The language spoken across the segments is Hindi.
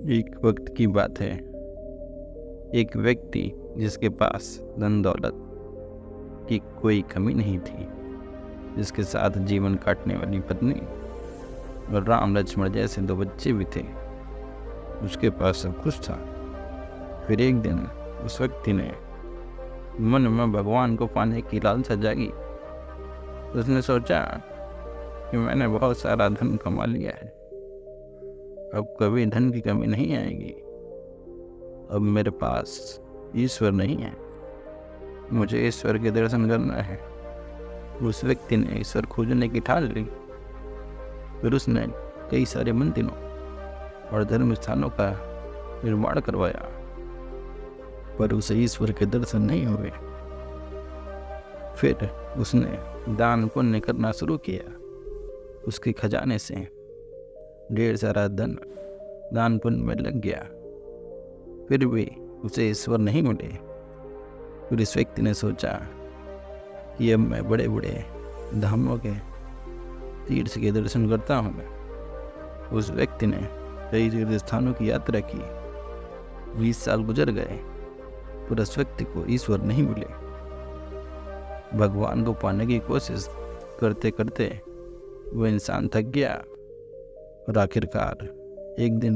एक वक्त की बात है। एक व्यक्ति जिसके पास धन दौलत की कोई कमी नहीं थी, जिसके साथ जीवन काटने वाली पत्नी और राम लक्ष्मण जैसे 2 बच्चे भी थे। उसके पास सब कुछ था। फिर एक दिन उस व्यक्ति ने मन में भगवान को पाने की लालसा जागी। उसने सोचा कि मैंने बहुत सारा धन कमा लिया है, अब कभी धन की कमी नहीं आएगी। अब मेरे पास ईश्वर नहीं है, मुझे ईश्वर के दर्शन करना है। उस व्यक्ति ने ईश्वर खोजने की ठान ली। फिर उसने कई सारे मंदिरों और धर्म स्थानों का निर्माण करवाया, पर उसे ईश्वर के दर्शन नहीं हुए। फिर उसने दान पुण्य करना शुरू किया। उसके खजाने से ढेर सारा धन दान पुण्य में लग गया, फिर भी उसे ईश्वर नहीं मिले। फिर इस व्यक्ति ने सोचा कि अब मैं बड़े बड़े धामों के तीर्थ के दर्शन करता हूँ। उस व्यक्ति ने कई तीर्थ स्थानों की यात्रा की। 20 साल गुजर गए, पर उस व्यक्ति को ईश्वर नहीं मिले। भगवान को पाने की कोशिश करते करते वह इंसान थक गया और आखिरकार एक दिन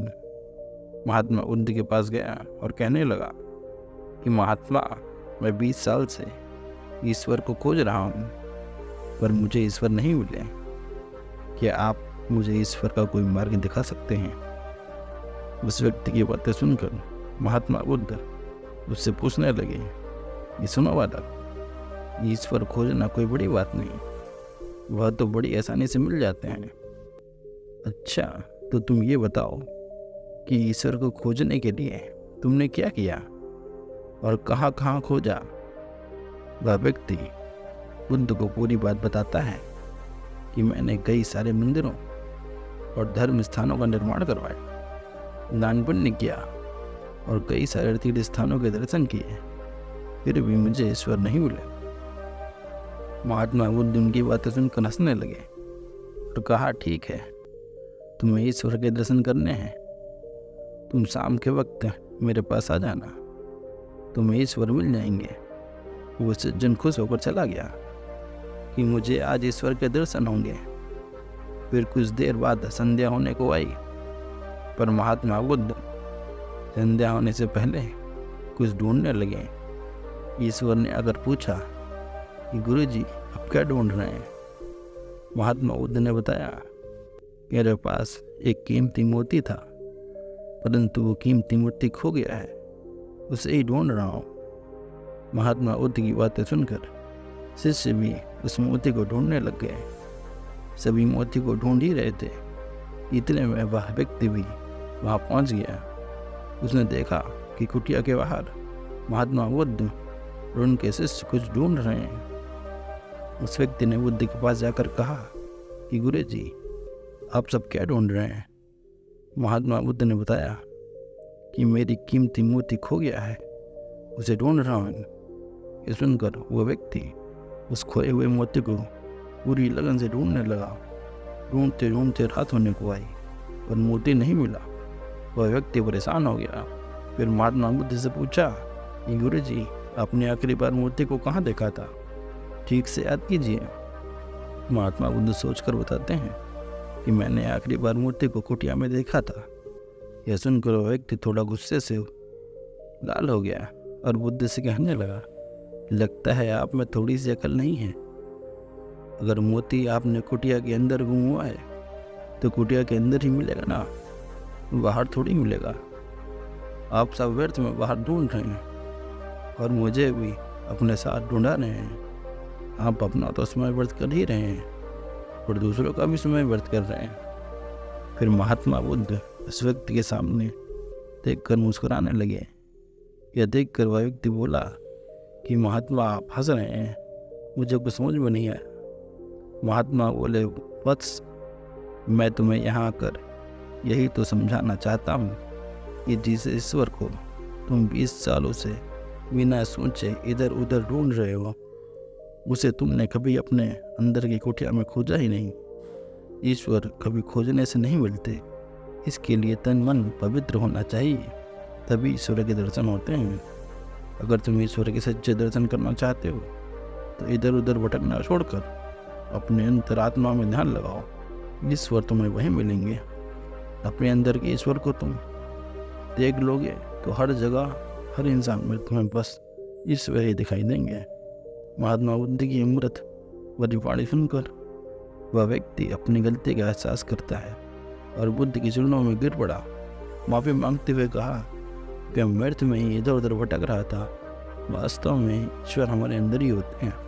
महात्मा बुद्ध के पास गया और कहने लगा कि महात्मा, मैं 20 साल से ईश्वर को खोज रहा हूँ, पर मुझे ईश्वर नहीं मिले। क्या आप मुझे ईश्वर का कोई मार्ग दिखा सकते हैं? उस व्यक्ति की बातें सुनकर महात्मा बुद्ध उससे पूछने लगे, ये सुनो बालक, ईश्वर खोजना कोई बड़ी बात नहीं, वह तो बड़ी आसानी से मिल जाते हैं। अच्छा, तो तुम ये बताओ कि ईश्वर को खोजने के लिए तुमने क्या किया और कहाँ कहाँ खोजा? वह व्यक्ति बुद्ध को पूरी बात बताता है कि मैंने कई सारे मंदिरों और धर्म स्थानों का निर्माण करवाया, दान पुण्य किया और कई सारे तीर्थ स्थानों के दर्शन किए, फिर भी मुझे ईश्वर नहीं मिले। महात्मा बुद्ध उनकी बातें सुनकर हंसने लगे और कहा, ठीक है, तुम्हें ईश्वर के दर्शन करने हैं, तुम शाम के वक्त मेरे पास आ जाना, तुम्हें ईश्वर मिल जाएंगे। वो सज्जन खुश होकर चला गया कि मुझे आज ईश्वर के दर्शन होंगे। फिर कुछ देर बाद संध्या होने को आई, पर महात्मा बुद्ध संध्या होने से पहले कुछ ढूंढने लगे। ईश्वर ने अगर पूछा कि गुरुजी, आप क्या ढूंढ रहे हैं? महात्मा बुद्ध ने बताया, मेरे पास एक कीमती मोती था, परंतु वो कीमती मोती खो गया है, उसे ही ढूंढ रहा हूँ। महात्मा बुद्ध की बातें सुनकर शिष्य भी उस मोती को ढूंढने लग गए। सभी मोती को ढूंढ ही रहे थे, इतने में वह व्यक्ति भी वहाँ पहुँच गया। उसने देखा कि कुटिया के बाहर महात्मा बुद्ध और उनके शिष्य कुछ ढूंढ रहे हैं। उस व्यक्ति ने बुद्ध के पास जाकर कहा कि गुरुजी, आप सब क्या ढूंढ रहे हैं? महात्मा बुद्ध ने बताया कि मेरी कीमती मोती खो गया है, उसे ढूंढ रहा हूँ। ये सुनकर वह व्यक्ति उस खोए हुए मोती को पूरी लगन से ढूंढने लगा। ढूंढते ढूंढते रात होने को आई, पर मोती नहीं मिला। वह व्यक्ति परेशान हो गया। फिर महात्मा बुद्ध से पूछा कि गुरुजी, आपने आखिरी बार मोती को कहाँ देखा था? ठीक से याद कीजिए। महात्मा बुद्ध सोचकर बताते हैं कि मैंने आखिरी बार मोती को कुटिया में देखा था। यह सुनकर वह व्यक्ति थोड़ा गुस्से से लाल हो गया और बुद्ध से कहने लगा, लगता है आप में थोड़ी सी अकल नहीं है। अगर मोती आपने कुटिया के अंदर गुम हुआ है तो कुटिया के अंदर ही मिलेगा ना, बाहर थोड़ी मिलेगा। आप सब व्यर्थ में बाहर ढूंढ रहे हैं और मुझे भी अपने साथ ढूंढा रहे हैं। आप अपना तो समय व्यर्थ कर ही रहे हैं और दूसरों का भी समय व्यर्थ कर रहे हैं। फिर महात्मा बुद्ध उस व्यक्ति के सामने देखकर मुस्कुराने लगे। यह देखकर वह व्यक्ति बोला कि महात्मा, आप हंस रहे हैं, मुझे कुछ समझ में नहीं आया। महात्मा बोले, वत्स, मैं तुम्हें यहाँ आकर यही तो समझाना चाहता हूँ कि जिस ईश्वर को तुम 20 सालों से बिना सोचे इधर उधर ढूंढ रहे हो, उसे तुमने कभी अपने अंदर की कुटिया में खोजा ही नहीं। ईश्वर कभी खोजने से नहीं मिलते। इसके लिए तन मन पवित्र होना चाहिए, तभी ईश्वर के दर्शन होते हैं। अगर तुम ईश्वर के सच्चे दर्शन करना चाहते हो तो इधर उधर भटकना छोड़कर अपने अंतरात्मा में ध्यान लगाओ। ईश्वर तुम्हें वहीं मिलेंगे। अपने अंदर के ईश्वर को तुम देख लोगे तो हर जगह, हर इंसान में तुम्हें बस ईश्वर ही दिखाई देंगे। महात्मा बुद्ध की अमृत भरी वाणी सुनकर वह व्यक्ति अपनी गलती का एहसास करता है और बुद्ध की चरणों में गिर पड़ा। माफी मांगते हुए कहा कि मैं व्यर्थ में ही इधर उधर भटक रहा था। वास्तव में ईश्वर हमारे अंदर ही होते हैं।